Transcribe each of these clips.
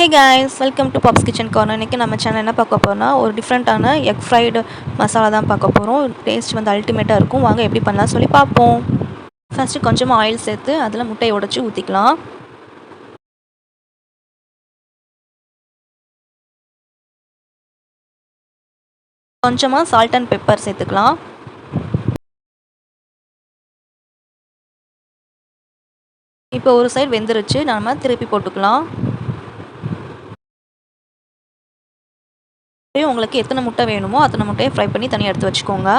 Hey guys, welcome to Pops kitchen corner. இன்றைக்கி நம்ம channel என்ன பார்க்க போகிறோம்னா ஒரு டிஃப்ரெண்ட்டான எக் ஃப்ரைடு மசாலா தான் பார்க்க போகிறோம். டேஸ்ட் வந்து அல்டிமேட்டாக இருக்கும். வாங்க எப்படி பண்ணலாம் சொல்லி பார்ப்போம். ஃபஸ்ட்டு கொஞ்சமாக ஆயில் சேர்த்து அதில் முட்டையை உடச்சி ஊற்றிக்கலாம். கொஞ்சமாக சால்ட் அண்ட் பெப்பர் சேர்த்துக்கலாம். இப்போ ஒரு சைடு வெந்துருச்சு, நம்ம திருப்பி போட்டுக்கலாம். உங்களுக்கு எத்தனை முட்டை வேணுமோ அத்தனை முட்டையை ஃப்ரை பண்ணி தனியாக எடுத்து வச்சுக்கோங்க.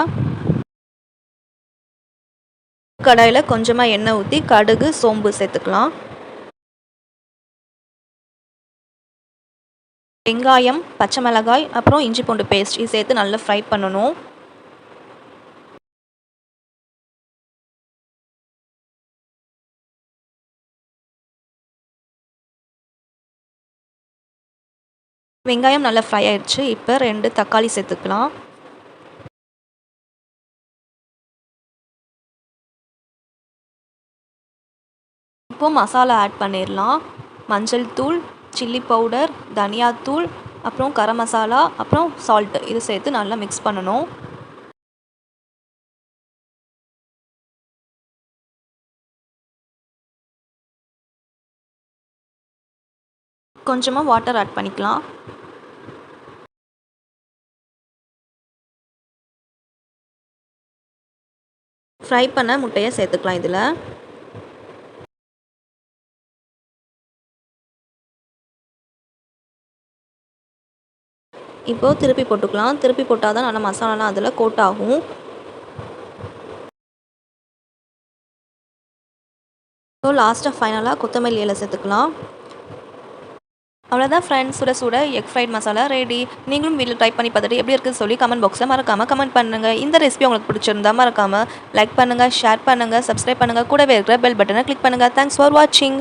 கடாயில் கொஞ்சமாக எண்ணெய் ஊற்றி கடுகு சோம்பு சேர்த்துக்கலாம். வெங்காயம், பச்சை மிளகாய், அப்புறம் இஞ்சி பூண்டு பேஸ்ட் இது சேர்த்து நல்லா ஃப்ரை பண்ணணும். வெங்காயம் நல்லா ஃப்ரை ஆயிடுச்சு. இப்போ 2 தக்காளி சேர்த்துக்கலாம். இப்போது மசாலா ஆட் பண்ணிடலாம். மஞ்சள் தூள், சில்லி பவுடர், தனியாத்தூள், அப்புறம் கரம் மசாலா, அப்புறம் சால்ட்டு இது சேர்த்து நல்லா மிக்ஸ் பண்ணணும். கொஞ்சமாக வாட்டர் ஆட் பண்ணிக்கலாம். ஃப்ரை பண்ண முட்டையை சேர்த்துக்கலாம். இதில் இப்போது திருப்பி போட்டுக்கலாம். திருப்பி போட்டால் தான் நல்லா மசாலாலாம் அதில் கோட் ஆகும். ஸோ லாஸ்ட்டாக ஃபைனலாக கொத்தமல்லி இலை சேர்த்துக்கலாம். அவ்வளோதான் ஃப்ரெண்ட்ஸ், சுட சுட எக் ஃப்ரைட் மசாலா ரெடி. நீங்களும் வீட்டில் ட்ரை பண்ணி பார்த்துட்டு எப்படி இருக்குன்னு சொல்லி கமெண்ட் பாக்ஸில் மறக்காமல் கமெண்ட் பண்ணுங்கள். இந்த ரெசிபி உங்களுக்கு பிடிச்சிருந்தா மறக்காமல் லைக் பண்ணுங்கள், ஷேர் பண்ணுங்கள், சப்ஸ்கிரைப் பண்ணுங்கள். கூடவே இருக்கிற பெல் பட்டனை கிளிக் பண்ணுங்கள். தேங்க்ஸ் ஃபார் வாட்சிங்.